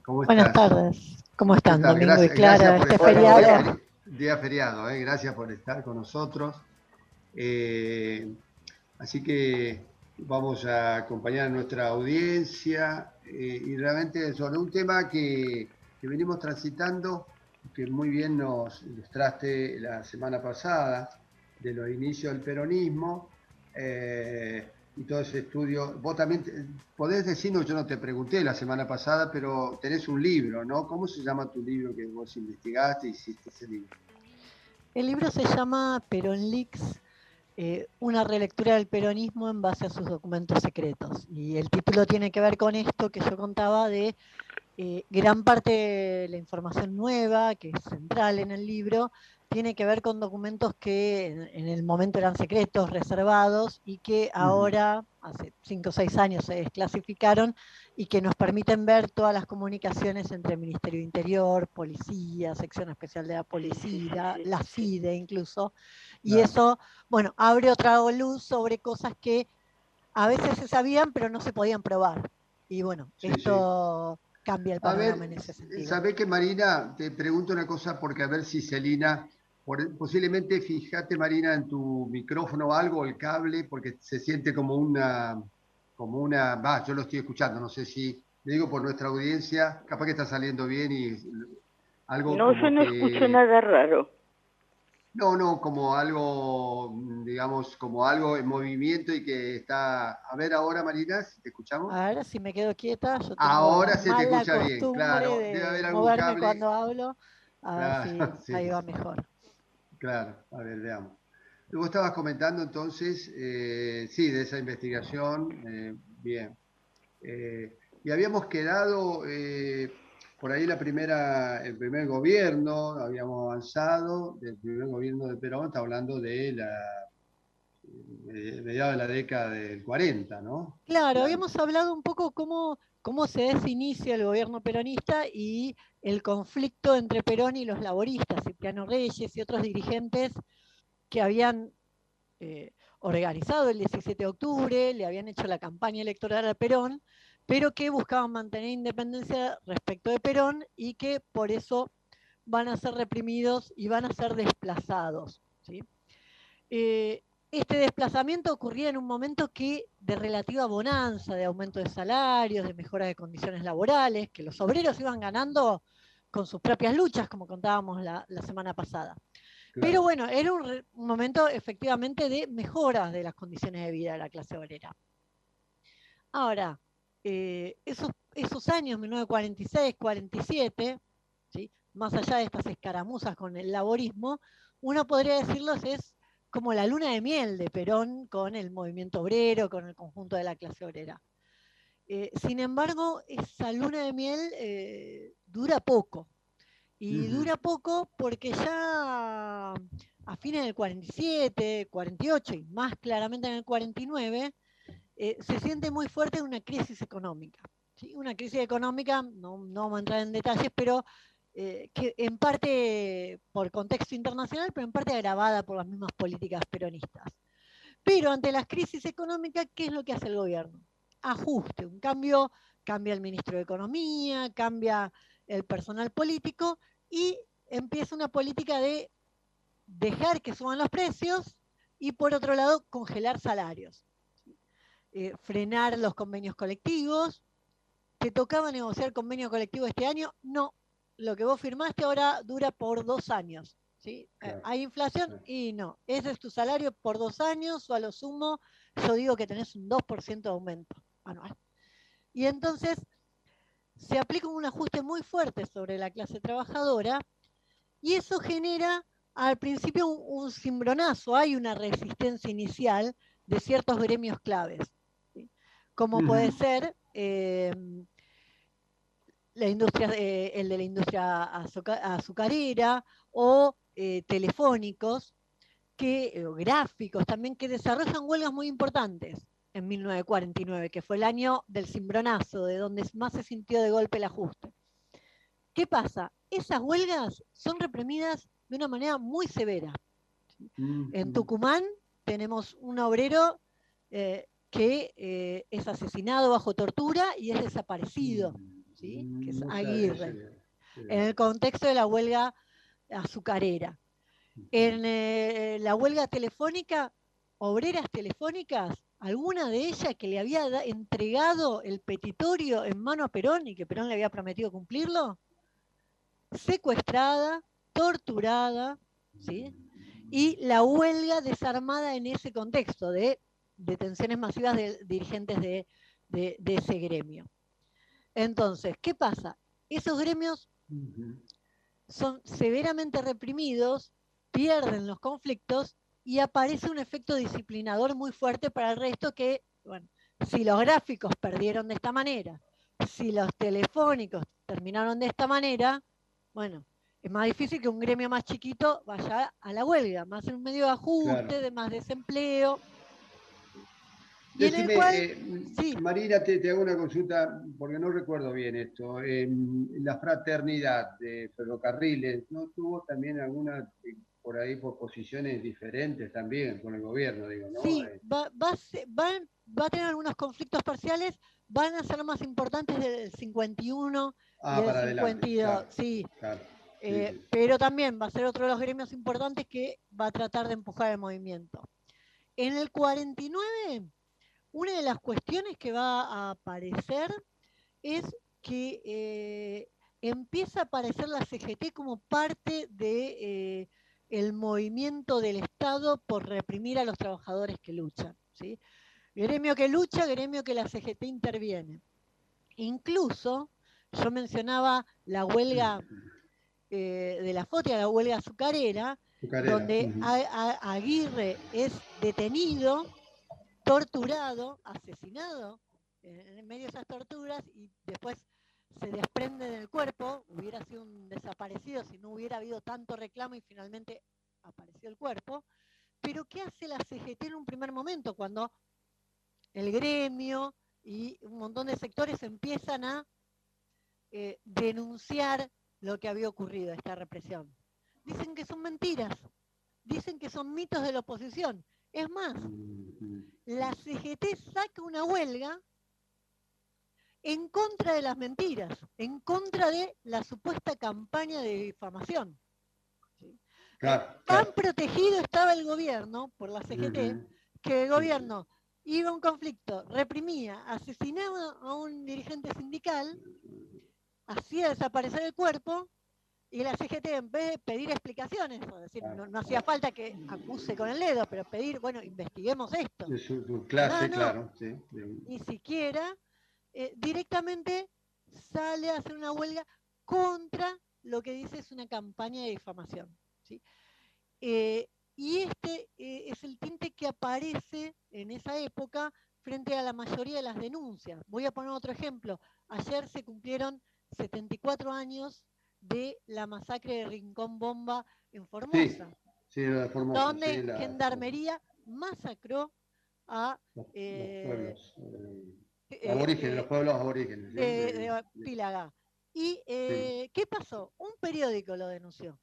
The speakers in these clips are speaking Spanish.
¿Cómo Buenas estás? tardes. ¿Cómo ¿Qué están, tal? Domingo y Gracias Clara? por Este estar Hola, hoy, feriado. hola. día feriado, gracias por estar con nosotros. Eh, Así que vamos a acompañar a nuestra audiencia y realmente sobre un tema que venimos transitando, que muy bien nos ilustraste la semana pasada, de los inicios del peronismo y todo ese estudio. Vos también podés decirnos, yo no te pregunté la semana pasada, pero tenés un libro, ¿no? ¿Cómo se llama tu libro que vos investigaste y hiciste ese libro? El libro se llama Perón Leaks, una relectura del peronismo en base a sus documentos secretos. Y el título tiene que ver con esto que yo contaba de gran parte de la información nueva, que es central en el libro, tiene que ver con documentos que en el momento eran secretos, reservados, y que ahora, hace 5 o 6 años, se desclasificaron y que nos permiten ver todas las comunicaciones entre el Ministerio de Interior, Policía, Sección Especial de la Policía, la Sí. CIDE incluso, y Claro, eso, bueno, abre otra luz sobre cosas que a veces se sabían pero no se podían probar. Y bueno, sí, sí. esto cambia el A panorama ver, en ese sentido. sabés que Marina, te pregunto una cosa porque a ver si Celina, posiblemente fíjate Marina en tu micrófono o algo, el cable, porque se siente yo lo estoy escuchando, no sé si, le digo por nuestra audiencia, capaz que está saliendo bien y algo No, yo como no escucho que, nada raro. no, no, como algo, digamos, como algo en movimiento y que está, a ver ahora Marina, si te escuchamos. A ver si me quedo quieta, yo tengo la Ahora se te mala escucha bien, costumbre claro, debe de haber algún moverme cable. cuando hablo, a ver Claro, si sí, ahí va mejor. claro. A ver, veamos. Luego estabas comentando entonces, sí, de esa investigación, bien. Y habíamos quedado por ahí el primer gobierno, habíamos avanzado del primer gobierno de Perón, está hablando de mediados de la década del 40, ¿no? Claro, Claro. habíamos hablado un poco cómo se desinicia el gobierno peronista y el conflicto entre Perón y los laboristas, Cipriano Reyes y otros dirigentes que habían organizado el 17 de octubre, le habían hecho la campaña electoral a Perón, pero que buscaban mantener independencia respecto de Perón y que por eso van a ser reprimidos y van a ser desplazados. ¿Sí? Este desplazamiento ocurría en un momento de relativa bonanza, de aumento de salarios, de mejora de condiciones laborales, que los obreros iban ganando con sus propias luchas, como contábamos la semana pasada. Pero Claro. bueno, era un momento efectivamente de mejoras de las condiciones de vida de la clase obrera. Ahora, esos años, 1946, 47, ¿sí? Más allá de estas escaramuzas con el laborismo, uno podría decirlos es como la luna de miel de Perón con el movimiento obrero, con el conjunto de la clase obrera. Sin embargo, esa luna de miel dura poco. Y dura poco porque ya a fines del 47, 48 y más claramente en el 49, se siente muy fuerte una crisis económica. ¿Sí? Una crisis económica, no vamos a entrar en detalles, pero que en parte por contexto internacional, pero en parte agravada por las mismas políticas peronistas. Pero ante las crisis económicas, ¿qué es lo que hace el gobierno? Ajuste, un cambio, cambia el ministro de Economía, cambia el personal político y empieza una política de dejar que suban los precios y por otro lado congelar salarios. Frenar los convenios colectivos. ¿Te tocaba negociar convenio colectivo este año? No. Lo que vos firmaste ahora dura por 2 años. ¿Sí? Claro, Hay inflación claro. y no. Ese es tu salario por 2 años o a lo sumo yo digo que tenés un 2% de aumento anual. Y entonces se aplica un ajuste muy fuerte sobre la clase trabajadora y eso genera al principio un cimbronazo, hay una resistencia inicial de ciertos gremios claves, ¿sí? Como puede ser el de la industria azucarera o telefónicos, gráficos también, que desarrollan huelgas muy importantes en 1949, que fue el año del cimbronazo, de donde más se sintió de golpe el ajuste. ¿Qué pasa? Esas huelgas son reprimidas de una manera muy severa. En Tucumán tenemos un obrero que es asesinado bajo tortura y es desaparecido. ¿sí? Que es No sé, Aguirre, en el contexto de la huelga azucarera. En la huelga telefónica, obreras telefónicas, alguna de ellas que le había entregado el petitorio en mano a Perón y que Perón le había prometido cumplirlo, secuestrada, torturada, ¿sí? Y la huelga desarmada en ese contexto de detenciones masivas de dirigentes de ese gremio. Entonces, ¿qué pasa? Esos gremios son severamente reprimidos, pierden los conflictos y aparece un efecto disciplinador muy fuerte para el resto que, bueno, si los gráficos perdieron de esta manera, si los telefónicos terminaron de esta manera, bueno, es más difícil que un gremio más chiquito vaya a la huelga, más en un medio de ajuste, claro. de más desempleo, y en el Decime, cual, sí, Marina, te hago una consulta porque no recuerdo bien esto. La fraternidad de ferrocarriles, ¿no tuvo también alguna por ahí por posiciones diferentes también con el gobierno, digo, ¿no? sí, va a tener algunos conflictos parciales, van a ser más importantes del 51 y del Para adelante, 52, claro, sí, claro. Sí, sí. pero también va a ser otro de los gremios importantes que va a tratar de empujar el movimiento. En el 49, una de las cuestiones que va a aparecer es que empieza a aparecer la CGT como parte de el movimiento del Estado por reprimir a los trabajadores que luchan, ¿sí? Gremio que lucha, gremio que la CGT interviene. Incluso, yo mencionaba la huelga de la FOTIA, la huelga azucarera, Azucarera. donde Aguirre es detenido, torturado, asesinado en medio de esas torturas y después se desprende del cuerpo, hubiera sido un desaparecido si no hubiera habido tanto reclamo y finalmente apareció el cuerpo. Pero ¿qué hace la CGT en un primer momento cuando el gremio y un montón de sectores empiezan a denunciar lo que había ocurrido, esta represión? Dicen que son mentiras, dicen que son mitos de la oposición. Es más, la CGT saca una huelga en contra de las mentiras, en contra de la supuesta campaña de difamación. ¿Sí? Claro, Tan claro. protegido estaba el gobierno por la CGT que el gobierno iba a un conflicto, reprimía, asesinaba a un dirigente sindical, hacía desaparecer el cuerpo y la CGT, en vez de pedir explicaciones, es decir, no hacía falta que acuse con el dedo, pero pedir, bueno, investiguemos esto. De su No, clase, no, claro. Sí. ni siquiera directamente sale a hacer una huelga contra lo que dice es una campaña de difamación, ¿sí? Y este es el tinte que aparece en esa época frente a la mayoría de las denuncias. Voy a poner otro ejemplo. Ayer se cumplieron 74 años de la masacre de Rincón Bomba en Sí, Formosa, sí, lo de Formosa, sí, donde Gendarmería masacró a los pueblos aborígenes, los eh, pueblos aborígenes, ¿sí? de Pílaga. ¿Y Sí, qué pasó? Un periódico lo denunció.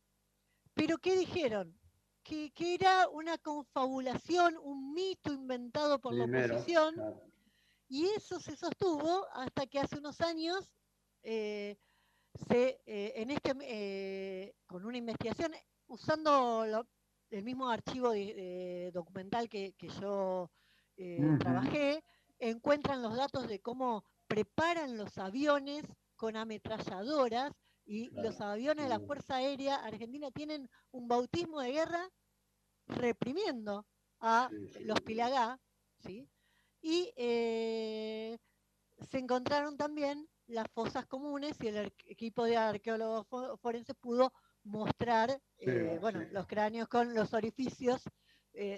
¿Pero qué dijeron? Que era una confabulación, un mito inventado por la primero, oposición, claro. y eso se sostuvo hasta que hace unos años, con una investigación, usando el mismo archivo documental que yo trabajé, encuentran los datos de cómo preparan los aviones con ametralladoras y Claro. los aviones de la Fuerza Aérea Argentina tienen un bautismo de guerra reprimiendo a los Pilagá, ¿sí? Y se encontraron también las fosas comunes y el equipo de arqueólogos forenses pudo mostrar bueno, los cráneos con los orificios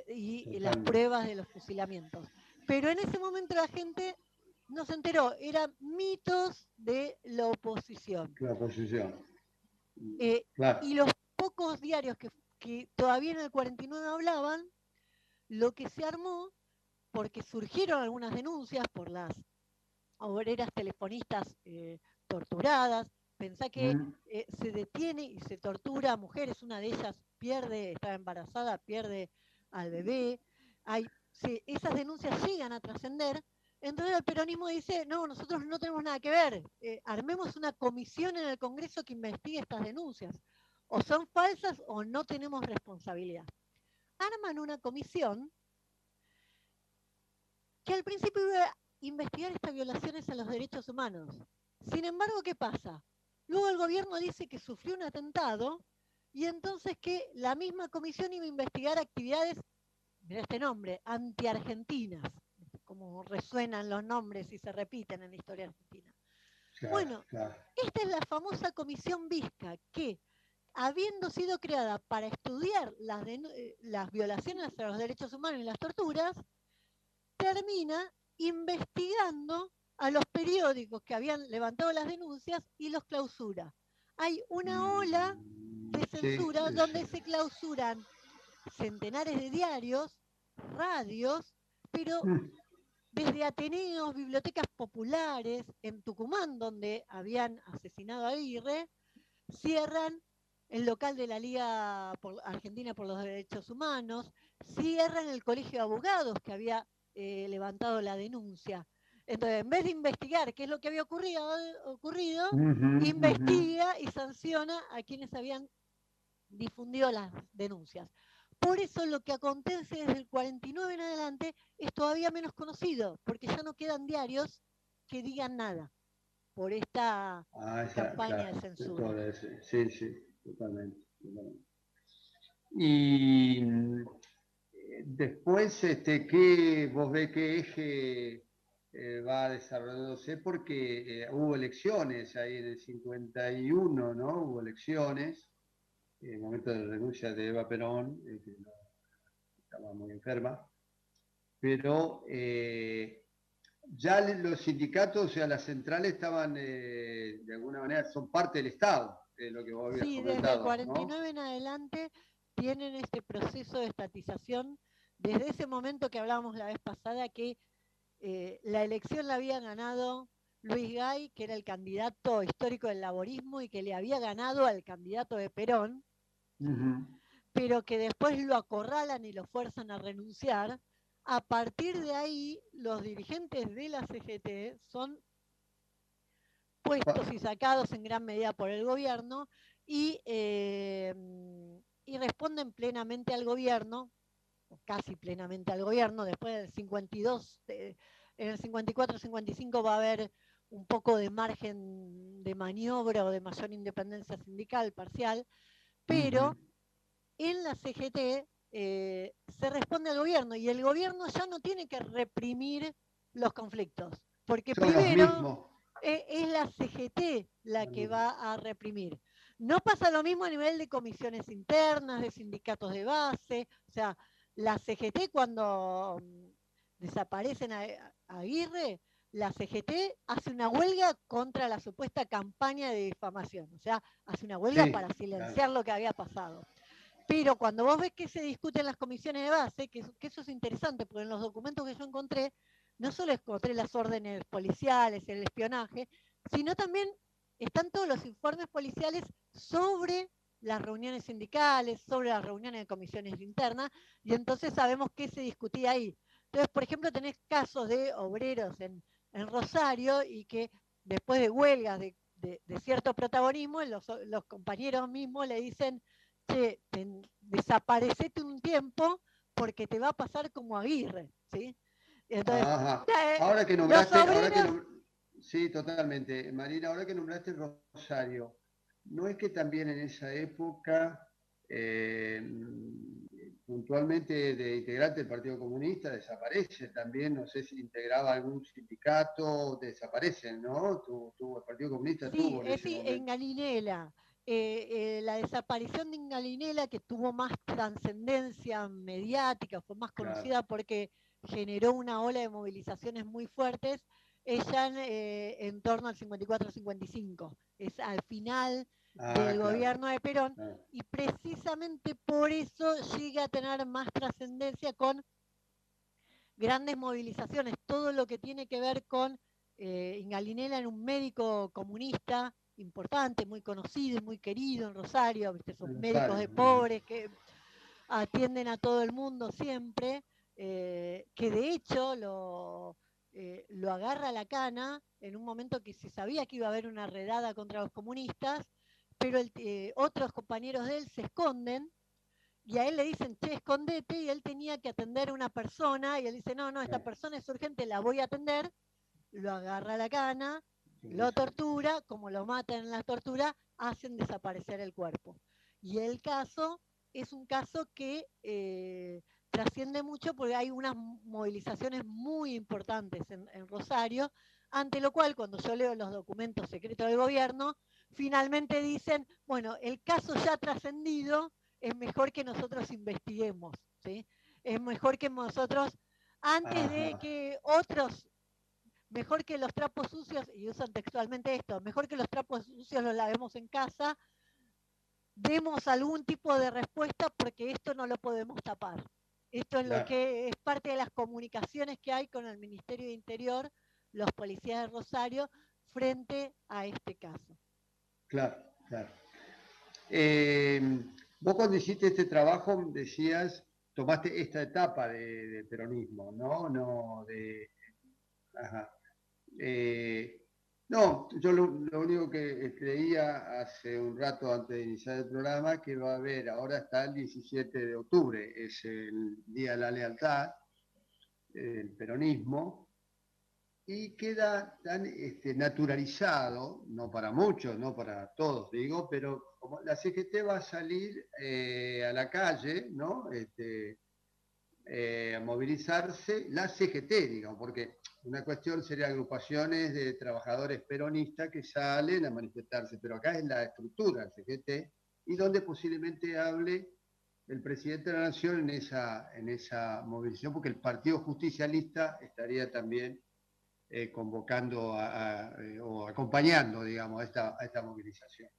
y las pruebas de los fusilamientos. Pero en ese momento la gente no se enteró, eran mitos de la oposición. La oposición. Claro. Y los pocos diarios que todavía en el 49 hablaban, lo que se armó, porque surgieron algunas denuncias por las obreras telefonistas torturadas. Pensá que se detiene y se tortura a mujeres, una de ellas pierde, está embarazada, pierde al bebé. Esas denuncias llegan a trascender, Entonces el peronismo dice, no, nosotros no tenemos nada que ver, armemos una comisión en el Congreso que investigue estas denuncias. O son falsas o no tenemos responsabilidad. Arman una comisión que al principio iba a investigar estas violaciones a los derechos humanos. Sin embargo, ¿qué pasa? Luego el gobierno dice que sufrió un atentado y entonces que la misma comisión iba a investigar actividades, mira este nombre, antiargentinas, como resuenan los nombres y se repiten en la historia argentina. Claro, Bueno, claro. esta es la famosa comisión Vizca, que habiendo sido creada para estudiar las violaciones a los derechos humanos y las torturas, termina investigando a los periódicos que habían levantado las denuncias y los clausura. Hay una ola de Sí, censura donde se clausuran centenares de diarios, radios, pero desde Ateneos, bibliotecas populares, en Tucumán, donde habían asesinado a Aguirre, cierran el local de la Liga Argentina por los Derechos Humanos, cierran el Colegio de Abogados que había levantado la denuncia. Entonces, en vez de investigar qué es lo que había ocurrido, investiga y sanciona a quienes habían difundido las denuncias. Por eso lo que acontece desde el 49 en adelante es todavía menos conocido, porque ya no quedan diarios que digan nada por esta campaña de censura. Sí, sí, totalmente, totalmente. Y después, ¿qué vos ves qué eje va desarrollándose? Porque hubo elecciones ahí en el 51, ¿no? Hubo elecciones, en el momento de la renuncia de Eva Perón, que no, estaba muy enferma, pero ya los sindicatos, o sea, las centrales estaban, de alguna manera, son parte del Estado, lo que vos habías Sí, desde el comentado, ¿no? 49 en adelante tienen este proceso de estatización. Desde ese momento que hablábamos la vez pasada, que la elección la había ganado Luis Gay, que era el candidato histórico del laborismo y que le había ganado al candidato de Perón, pero que después lo acorralan y lo fuerzan a renunciar. A partir de ahí, los dirigentes de la CGT son puestos y sacados en gran medida por el gobierno y, y responden plenamente al gobierno, o casi plenamente al gobierno. Después del 52, en el 54-55 va a haber un poco de margen de maniobra o de mayor independencia sindical parcial, pero en la CGT se responde al gobierno y el gobierno ya no tiene que reprimir los conflictos, porque Son los primero mismos. es la CGT la que va a reprimir. No pasa lo mismo a nivel de comisiones internas, de sindicatos de base, o sea, la CGT cuando desaparecen a Aguirre, la CGT hace una huelga contra la supuesta campaña de difamación, o sea, hace una huelga Sí, para silenciar claro. lo que había pasado. Pero cuando vos ves que se discuten las comisiones de base, que eso es interesante, porque en los documentos que yo encontré, no solo encontré las órdenes policiales, el espionaje, sino también están todos los informes policiales sobre las reuniones sindicales, sobre las reuniones de comisiones internas, y entonces sabemos qué se discutía ahí. Entonces, por ejemplo, tenés casos de obreros en Rosario y que después de huelgas de cierto protagonismo, los compañeros mismos le dicen, che, desaparecete un tiempo porque te va a pasar como Aguirre, ¿sí? Entonces, Ajá. Ahora que los nombraste, obreros, sí, totalmente. Marina, ahora que nombraste Rosario, ¿no es que también en esa época, eh, puntualmente de integrante del Partido Comunista, desaparece también? No sé si integraba algún sindicato, desaparecen, ¿no? El Partido Comunista sí, tuvo en ese sí, en momento. Galinela, la desaparición de Galinela, que tuvo más trascendencia mediática, fue más Claro. conocida porque generó una ola de movilizaciones muy fuertes, es ya en torno al 54-55, es al final Ah, del claro, gobierno de Perón, claro. y precisamente por eso llega a tener más trascendencia con grandes movilizaciones, todo lo que tiene que ver con Ingalinela era un médico comunista importante, muy conocido y muy querido en Rosario, ¿viste? Esos En médicos Rosario. de pobres que atienden a todo el mundo siempre, que de hecho lo agarra a la cana en un momento que se sabía que iba a haber una redada contra los comunistas, pero otros compañeros de él se esconden y a él le dicen, che, escondete, y él tenía que atender a una persona, y él dice, no, no, esta persona es urgente, la voy a atender, lo agarra a la cana, lo tortura, como lo matan en la tortura, hacen desaparecer el cuerpo. Y el caso es un caso que trasciende mucho porque hay unas movilizaciones muy importantes en Rosario, ante lo cual, cuando yo leo los documentos secretos del gobierno, finalmente dicen, bueno, el caso ya ha trascendido, es mejor que nosotros investiguemos, ¿sí? Es mejor que nosotros, antes de que otros, mejor que los trapos sucios, y usan textualmente esto, mejor que los trapos sucios los lavemos en casa, demos algún tipo de respuesta porque esto no lo podemos tapar. Esto es lo que es parte de las comunicaciones que hay con el Ministerio de Interior, los policías de Rosario, frente a este caso. Claro, claro. Vos cuando hiciste este trabajo decías, tomaste esta etapa de peronismo, ¿no? No, ajá. No, yo lo único que creía hace un rato antes de iniciar el programa que va a haber, ahora está el 17 de octubre, es el Día de la Lealtad, el peronismo, y queda tan naturalizado, no para muchos, no para todos, digo, pero como la CGT va a salir a la calle, ¿no? A movilizarse, la CGT, digamos, porque una cuestión sería agrupaciones de trabajadores peronistas que salen a manifestarse, pero acá es la estructura del CGT y donde posiblemente hable el presidente de la Nación en esa movilización, porque el Partido Justicialista estaría también convocando o acompañando, digamos, a esta movilización.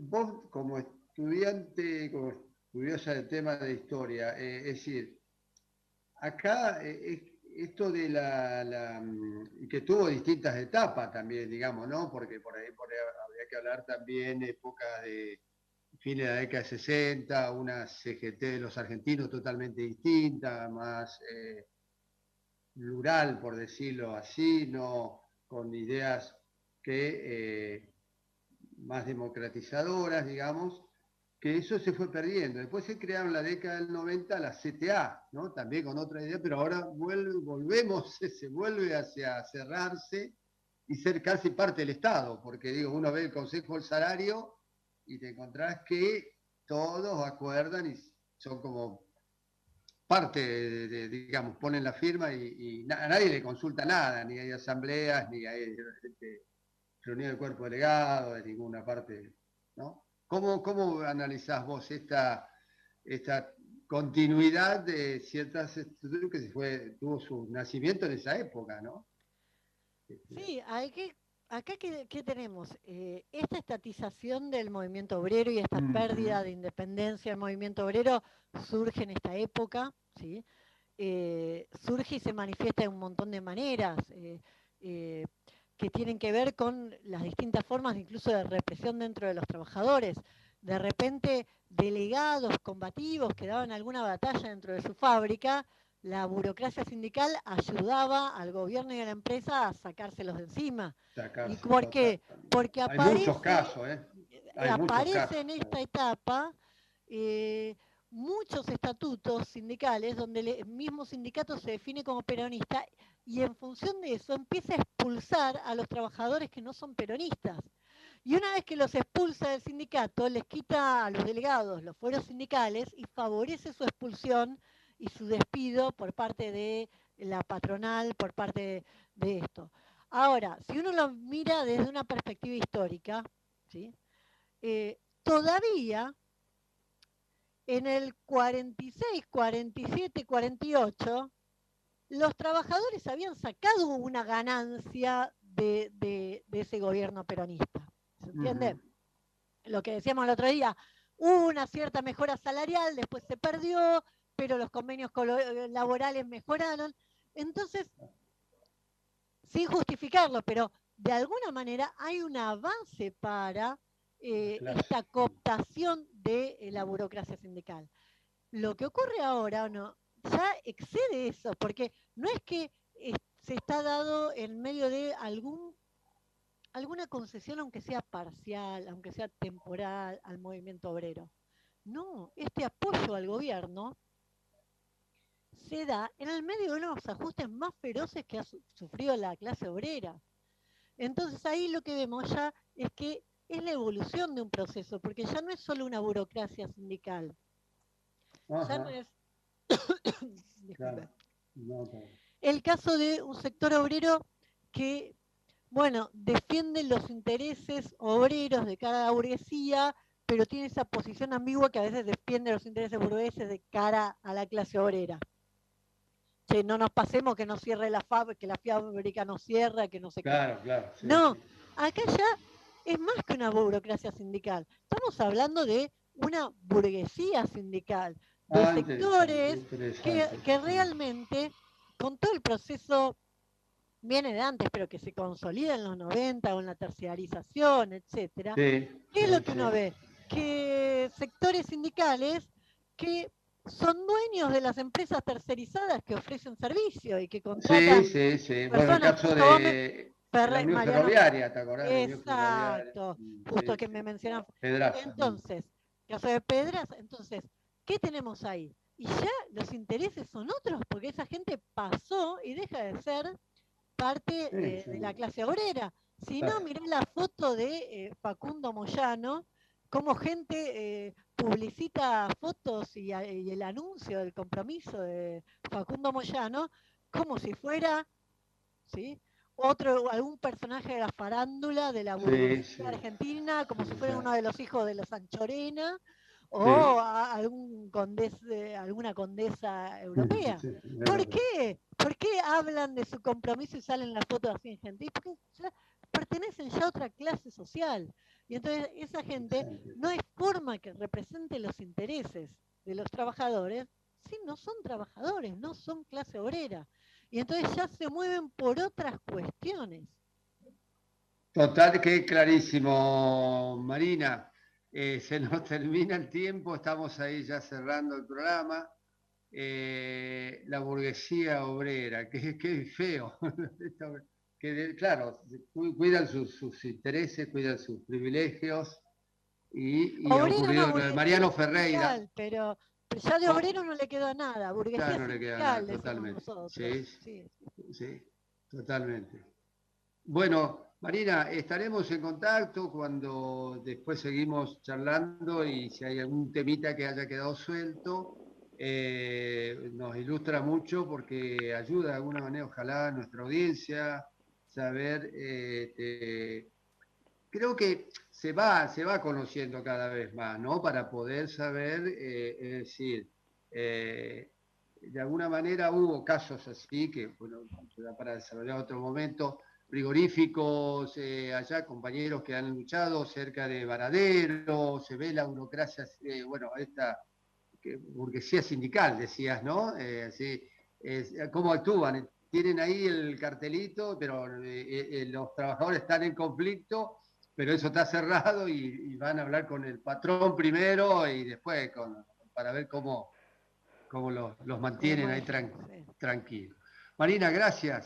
Vos, como estudiante, como estudiosa del tema de historia, es decir, acá esto de que tuvo distintas etapas también, digamos, ¿no? Porque por ahí habría que hablar también época de fines de la década de 60, una CGT de los argentinos totalmente distinta, más plural, por decirlo así, no con ideas que más democratizadoras, digamos, que eso se fue perdiendo. Después se crearon en la década del 90 la CTA, ¿no? También con otra idea, pero ahora volvemos, se vuelve hacia cerrarse y ser casi parte del Estado, porque digo, uno ve el Consejo del Salario y te encontrás que todos acuerdan y son como parte, digamos, ponen la firma y a nadie le consulta nada, ni hay asambleas, ni hay reunión del cuerpo delegado, de ninguna parte, ¿no? ¿Cómo analizás vos esta continuidad de ciertas estructuras que tuvo su nacimiento en esa época, ¿no? Sí, acá ¿qué tenemos? Esta estatización del movimiento obrero y esta pérdida de independencia del movimiento obrero surge en esta época, ¿sí? Surge y se manifiesta de un montón de maneras que tienen que ver con las distintas formas incluso de represión dentro de los trabajadores. De repente, delegados combativos que daban alguna batalla dentro de su fábrica, la burocracia sindical ayudaba al gobierno y a la empresa a sacárselos de encima. ¿Y por qué? Porque hay muchos casos, aparece en esta etapa muchos estatutos sindicales donde el mismo sindicato se define como peronista y en función de eso empieza a expulsar a los trabajadores que no son peronistas. Y una vez que los expulsa del sindicato, les quita a los delegados los fueros sindicales y favorece su expulsión y su despido por parte de la patronal, por parte de esto. Ahora, si uno lo mira desde una perspectiva histórica, ¿sí? Todavía en el 46, 47, 48, los trabajadores habían sacado una ganancia de ese gobierno peronista. ¿Se entiende? Lo que decíamos el otro día, hubo una cierta mejora salarial, después se perdió, pero los convenios laborales mejoraron. Entonces, sin justificarlo, pero de alguna manera hay una base para esta cooptación de la burocracia sindical. Lo que ocurre ahora, ¿no? ya excede eso, porque no es que se está dado en medio de alguna concesión, aunque sea parcial, aunque sea temporal, al movimiento obrero. No, este apoyo al gobierno se da en el medio de unos ajustes más feroces que ha sufrido la clase obrera. Entonces ahí lo que vemos ya es que es la evolución de un proceso, porque ya no es solo una burocracia sindical, ya no Ajá, es, disculpe, claro. No, el caso de un sector obrero que, bueno, defiende los intereses obreros de cada burguesía, pero tiene esa posición ambigua que a veces defiende los intereses burgueses de cara a la clase obrera. Che, no nos pasemos que no cierre la fábrica, que la fábrica no cierra, que no sé qué. claro, claro, sí, No, sí. acá ya es más que una burocracia sindical. Estamos hablando de una burguesía sindical, de Ah, interesante, sectores interesante. que realmente, con todo el proceso, viene de antes, pero que se consolida en los 90 o en la terciarización, etcétera, Sí, ¿qué es lo sí, que sí. uno ve? Que sectores sindicales que son dueños de las empresas tercerizadas que ofrecen servicio y que Sí, contratan sí, sí. Bueno, el personas, caso justo vos me, de la Unión Mariano, Ferroviaria, ¿te acordás de la Unión Ferroviaria? exacto, Sí, justo que sí. me mencionan. Pedraza. Entonces, caso de Pedraza, entonces, ¿qué tenemos ahí? Y ya los intereses son otros, porque esa gente pasó y deja de ser parte Sí, de sí. la clase obrera. Si no, Claro. mirá la foto de Facundo Moyano, cómo gente publicita fotos y el anuncio del compromiso de Facundo Moyano como si fuera, ¿sí? Algún personaje de la farándula de la Sí, burguesía sí. argentina, como si fuera uno de los hijos de los Anchorena o Sí, alguna condesa sí, europea. sí, ¿Por qué? ¿Por qué hablan de su compromiso y salen las fotos así en gente? Porque pertenecen ya a otra clase social. Y entonces esa gente exacto. no hay forma que represente los intereses de los trabajadores si no son trabajadores, no son clase obrera. Y entonces ya se mueven por otras cuestiones. Total, que clarísimo, Marina. Se nos termina el tiempo, estamos ahí ya cerrando el programa. La burguesía obrera, que feo. Claro, cuidan sus intereses, cuidan sus privilegios y ha Obrera ocurrido no, lo de burguesía Mariano Ferreira. sindical, pero ya de Oh, obrero no le quedó nada. ya Burguesía no le queda nada, sindical, decimos totalmente. nosotros. Sí, Sí. sí, totalmente. Bueno, Marina, estaremos en contacto cuando después seguimos charlando y si hay algún temita que haya quedado suelto, nos ilustra mucho porque ayuda de alguna manera, ojalá, a nuestra audiencia saber, creo que se va conociendo cada vez más, ¿no? Para poder saber, es decir, de alguna manera hubo casos así, que bueno, será para desarrollar otro momento, frigoríficos, allá compañeros que han luchado cerca de Varadero, se ve la burocracia, bueno, esta burguesía sindical, decías, ¿no? Así, ¿cómo actúan? Tienen ahí el cartelito, pero los trabajadores están en conflicto, pero eso está cerrado y van a hablar con el patrón primero y después para ver cómo los Como mantienen ahí manejan, sí. tranquilos. Marina, gracias.